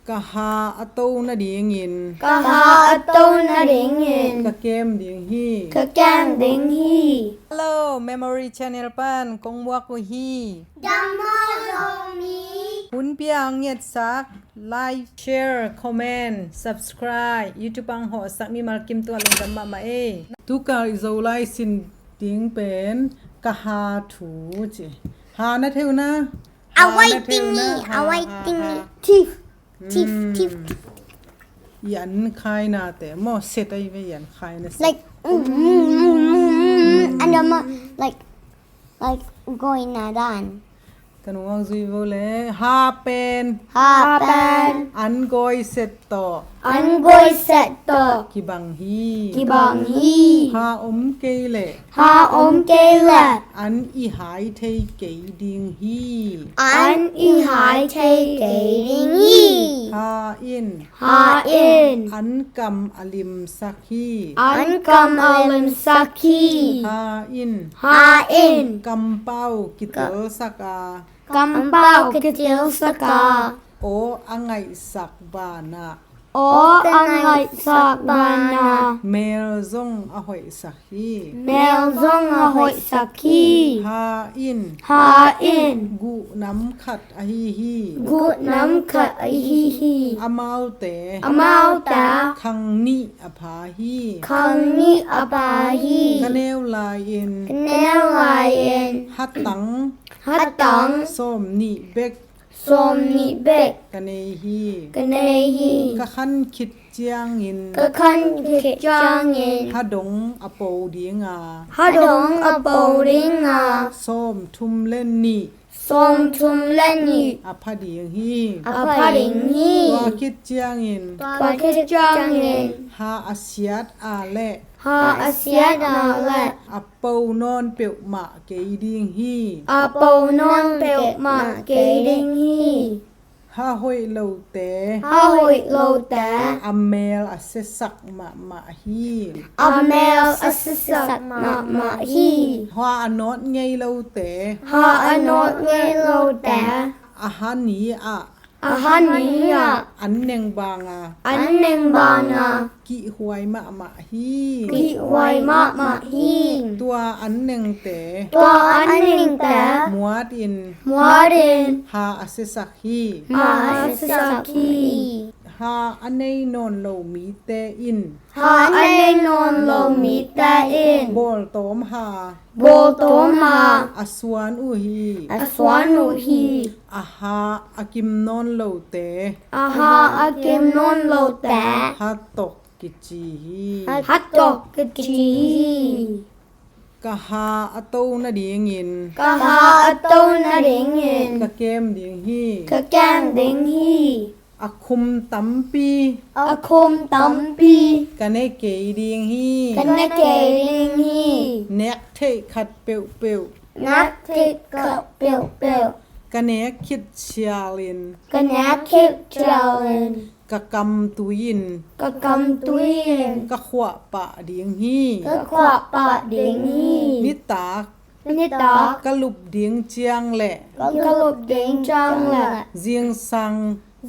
ka ha ato na ding in ka ha ato na ding in ka kem ding hi ka kem ding hi hello memory channel pan kong wa ko hi Dhamma Lomi hun piang yet sak like share comment subscribe youtube ang ho sak mi mal kim to along dam ma e tu ka zo lai sin ding pen ka ha thu chi ha na theu na awaiting me thiefยันคายนาแต่หม้อเสร็จไอ้ไม่ยันคายนะ like and like going nadan กันวางซุยโวเลฮาเป็น happen อันโกยเสร็จต่อ an goi set to กิบังฮี ki bang hi ฮาอมเกเล ha om ke la อันอีหายเทเกยดิงฮี an i hai thei ke ding hi ฮาอิน ha in อันกำอลิมสักฮี an kam alim saki ฮาอิน ha in กำเป้ากิเตลสักา kam pao kitil saka โออังไงสักบานา o angai sak bana เมลซงอหอยสักฮี mel zong a hoi saki ฮาอิน ha in กุน้ำขัดอฮีฮี gut nam khat a hi hi อามาลเต amau ta คังนิอภาฮี khang ni apa hi กะเนวลายอิน nel lai in ฮัตตัง hatang ส้มนิเบก som ni bek กะเนฮี kane hi กะคันคิดเจียงอิน ka khan ke chang in ฮะดงอโปดีงา hadong a bowlinga ส้มทุมเล่นนิ som tum lani อภาดีงฮี apa ding hi ตัวคิดเจียงอิน pa ke chang in ฮาอาเซียดอาเล ha asiada la อโปนอนเปียวหมาเกยดิงฮี a po non pel ma ke ding hi ฮาหอยโลเต ha hoi lo ta อเมลอเสสักมาฮี a mel asisat ma hi ฮาอนอดไงโลเต ha anot nge lo ta อาหารนี้อะ a hania อันเนงบางอะ an neng bana กิหวยมาฮี ki wai ma hi ตัวอันเนงเต to an ning ta มัวดอิน modern ฮาอเสสักฮี ma asisaki ฮาอันเนนอนโลมีเตอิน ha ane non lo mi ta in บอลตอมฮา bo tom ha อสวนอุฮี aswanu hi อาฮาอากิมนอนโลเต aha akim non lo ta ฮาตกกิจีฮี hatok kiti กะฮาอโตนาดีงอิน ka ha ato na ding in กะเกมดีงฮี ka kang ding hi อะคุมตัมปี akom tampi กะเนเกยดีงฮี kana ke ding hi เนกเทขัดเปียวเปียว nak tik ka pel pel กะเนคิดเชียลิน kana kip challin กะกำตุยิน ka kam tuin กะขวะปะดีงฮี ka kwa pa ding hi นิตาก ni ta กะลุบดีงเจียงแหละ ka lup ding chang la เจียงสัง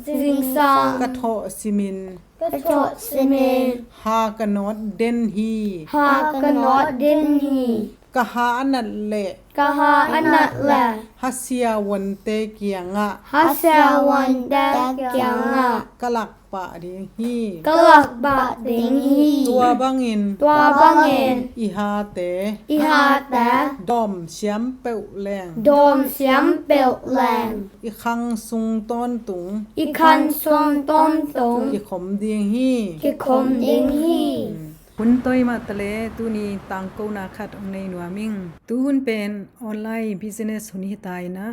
sing sang กะโทซิมิน ka chot simin ฮากะนอดเดนฮี ha ka not din hi กะฮาอันนันแหละ ka ha anat la ฮัสเซียวันเตเกียงอะ ha sa wan da kyang a กะหลักปะดีงฮี ka lak ba ding hi ตัวบังอิน tua bangin อีฮาเต i ha ta ดอมเสียมเปวแรง dom siam pel lang อีคังซุงต้นตุง i khan song tom tong อีขมเดียงฮี ki khom ding hi หุนต้อยมาตะเลตูนี้ตังกูนาคัดองในหนัวมิงตูหุนเป็นออนไลน์บิสเนสหุนฮิตายนะ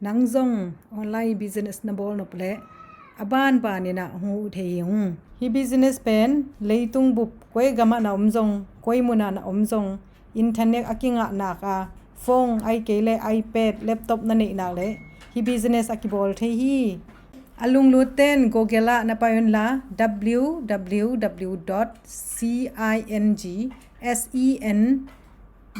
นังซงออนไลน์บิสเนสนะบอลนบเลอบ้านปานี่นะหูเทียงฮีบิสเนสเป็นเลยตุงบุบกวยกะมะนะอมซงกวยมุนานะอมซงอินเทอร์เน็ตอากิงะนากาฟงไอเกเลไอแพดแล็ปท็อปนั่นนี่นาเลฮีบิสเนสอากิบอลเทียalung luten gogela na payon la www.cingsen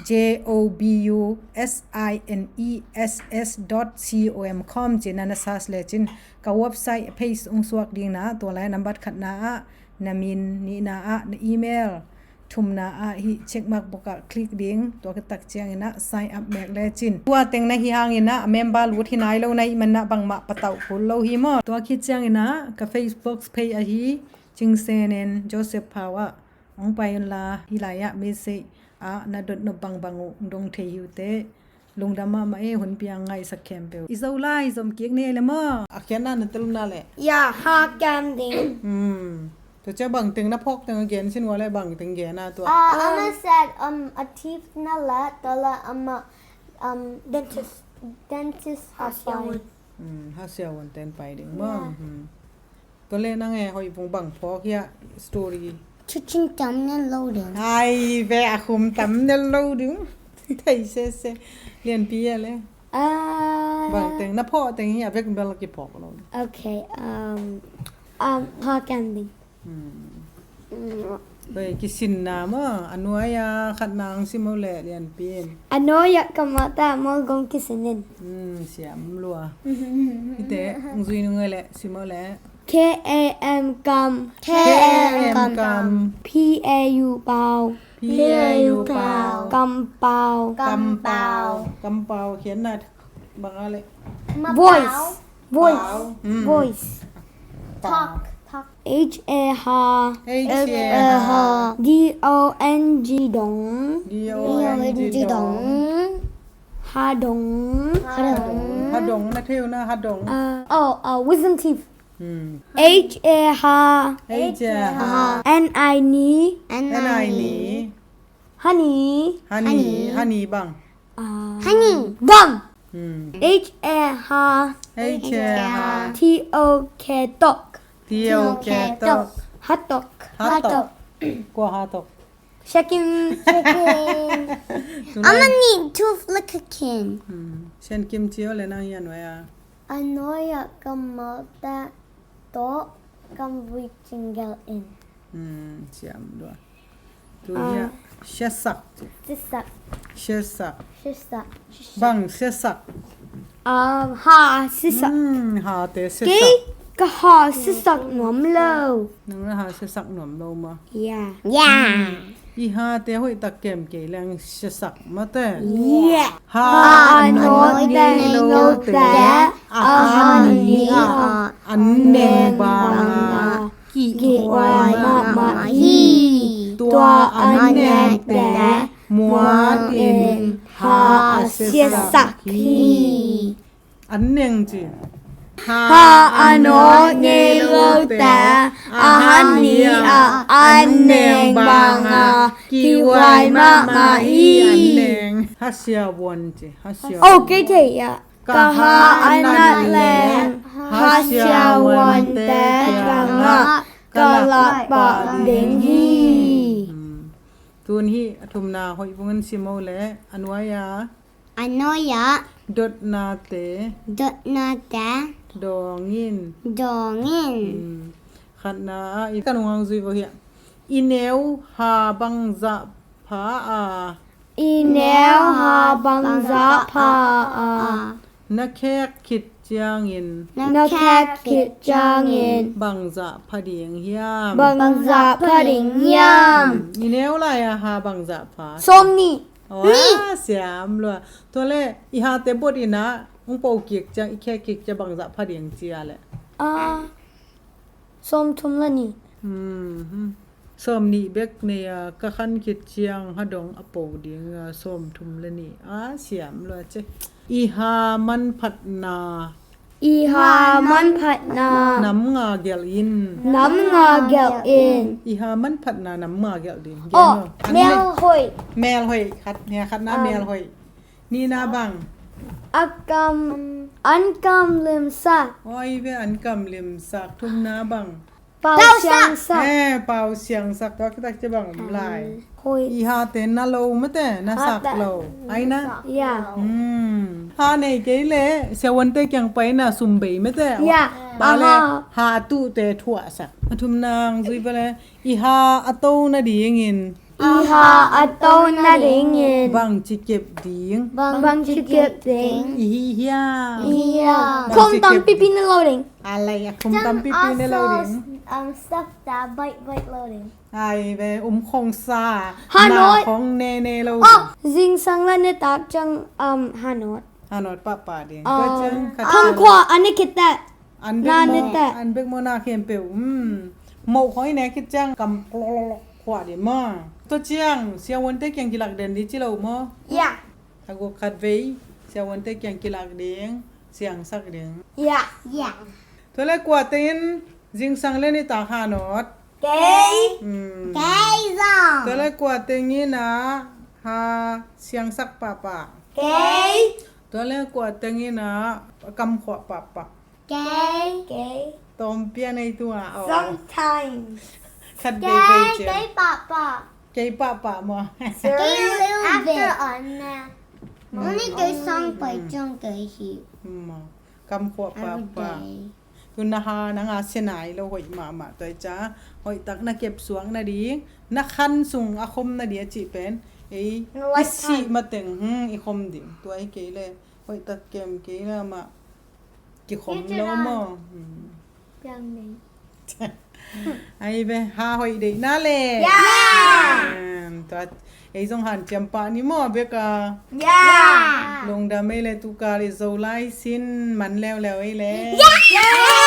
jobusines.com จินนันสัสเลจินกับเว็บไซต์เพจองสวกดิ่งนะตัวไลน์นัมบัดขัดนานามินนี่นาอีเมลทุมนาฮิเช็คมาร์กบอกคลิกดิ่งตัวก็ตักเจียงนะ sign up แมกเลจินตัวเต็งนะฮิฮังอินะเมมเบอร์รู้ที่ไหนเราในมันนะบังมาปะเต่าคนเราฮิมอตัวคิดเจียงนะกับ Facebook page ฮิจิงเซเนนโจเซฟพาวะองไปยนลาฮิลายะเมเซนาดนบังบังดงเทยูเตลุงดามามาหุ่นเปียงไงสักแคมเปลอิซาไลซอมเกียกเนี่ยละมั้งอาเขียนนั่นตรุนาแหละ Yeah, hot gambling. ตัวเจ้าบังตึงนะพกตึงเกียนชินว่าอะไรบังตึงเกียนนะตัว Anna said a teeth nala dollar dentist hospital. ฮาเซียวันเต้นไปดึงมั้งตัวเล่นนั่งไงหอยพงบังพอกเฮียสตอรี่ Chuching thumbnail loading. ไอ้แวะคุมตำเดินเราดึงไทยเซ่เรียนปีอะไรบังตึงนะพ่อตึงเฮียเวกเบลกี่พอกเรา Okay. Hot gambling. ไปกิสินน้ำอันนู้นขัดนางซิมเอาแหละเรียนปีน Ano ya kamata mo gong kisinin. เสียมรัวพี่เต๋องซุยนึงเลยแหละซิมเอาแหละ KAM gum. KM ก PAU เปา PAU เปล่าก ำเปาก ำเปล่ากำเปล่าเขียนหน้าบังอะไร Voice. เปล่า Voice. talk H A H D O N G dong. DONG ดง Ha dong. ฮัดดงนะเที่ยวนะฮัดดง Wisdom teeth. H A H เฮ้ยเจ้า N I N นายหนี Honey. ฮันนี่บัง Honey. Gum. H A H เฮ้ยเจ้า T O K dog. เที่ยวแกตก Hot dog. ฮัตตกกลัวฮัตตก Shaking. I'm gonna need to flick a king. เช่นกิมจิอะไรนั่งยันไว้Anoya kamata to kam jingle in. เสียมด้วยตัวเนี้ยเชสัก Sisa. เชสัก Sisa. บังเชสัก Ha sisa. หาเตเชสั Ki ก ka ha sisa nom lo. นึงนะหาเชสักหน่อมลงมา Yeah. Yeah. อีหาเตหอยตะเกมเกลังเชสักมาเต Yeah. หา Ano de no te ahaniอันเนบากี่ ki วา wai มา ma ma hi. ตัวอันเนแต่มัวตินหาเชสักฮีอันเนงจี Ha ano ni lo te ahani aneng banga ki wai ma ma อัน hi. เนงฮัสยาวันจีฮัสยา Okay, Taya. Kaha anak leng hasya wante kanga kalat pa denghi. ตูนฮีทุมนาหอยพงเงินซิโมเลอันวายา Anoya ดดนาเต dotnata ดองยิน dongin. ขันนาอีกันวางซุยบ่เฮียอีเนวหาบังจะผาInel ha bangza pa a นักแขกคิดจางยิน nakat kit jangin บังจะพะเดียงเฮียม bangza pading yam อีเนวไรอะหาบังจะผา somni ว้าเสียมเลยตัวเล่อีหาเตบดอีนะองเปาเกียกจังอีแค่เกียกจะบังจะพะเดียงเจียแหละ som tumlani ส้มนี่เบกเนี่ยกะคันคิดเจียงหะดงอโปเดียงส้มทุมละนี่เสียมเลยเจอีหามันผัดนา iha man phatna น้ำงาเกลอิน nam nga gel in อีหามันผัดนาน้ำงาเกลดิน mel hoi แมวหอยคัดเนี่ยคัดหน้าแมวหอยนี่นาบัง akam ankam lim sa โอ้ยเวอันกำลิมสักทุ่มนาบัง pau siang sa เป่าเสียงสักก็ตักจะบังลาย hoi อีหาเต็นนาโลมะแต่นาสักโลไอ้นะ ya หาในเกเลเสวันเตยังไปน่ะซุมเบยมะแต่ ya บาเลหาตู้เตถั่วสักทุมนางซุยไปเลยอีหาอโตนะดียิง Iha atau na ringin. บังจิเก็บดิง Bang chikip ding. อีเฮีย Iya. Kom tampi pinaloading. อะไรอะคุมตำปีปีในเราดิง Stuff that bite loading. ไอเวคงซา ฮานอย ของเนเนเรา Oh, zing sang la ne tak jang hanot. ฮานอดป้าป่าดิงก็จังขัด Kom kwa ane kita. อันเบก นา โม นิตะ อันเบกโมนาเขียนเปียวโมหอยแหนคิดจังกำกลอกขวาดิมาตัวเจียงเสียวันเตกยังกิลักเดนดิจิเราโม Ya. ถ้ากูขัดเวยเสียวันเตกยังกิลักเดียงเสียงสักเดียง Ya. Yeah. ตัวแรกกว่าเต้นจิงสังเล่นในตาฮานอด Okay. Gay zong. ตัวแรกกว่าเต้นงี้นะฮาเสียงสักป่าป่า Okay. ตัวแรกกว่าเต้นงี้นะกำขวาป่าป่า Gay. Okay. ตอมเปียในตัวเอา Sometimes. ขัดเบยเบยเจ Gay papa. ใจป่าป่ามา Gay a little bit. After on now. Only gay song by John Gay he. มากำขวาป่า Every ป่า day. คุณนาฮานังอาเซนายเราหอยมาตัวจ้าหอยตักนักเก็บสวงนาดีนักขันสุงอาคมนาดีจีเป็นไอ้สิมาตึงอีคมดิ่งตัวไอ้เกเลยหอยตักเกมเกเลยมากี่คมแล้วมั้ง Young me. ไอ้เว้หาหอยเด็กน่าเลย ตัวไอ้สงหันจำปานี่มั้งเบกา Yeah. ลงดาไม่เลยตุกาเลยโซไลซินมันแล้วไอ้เลย Yeah.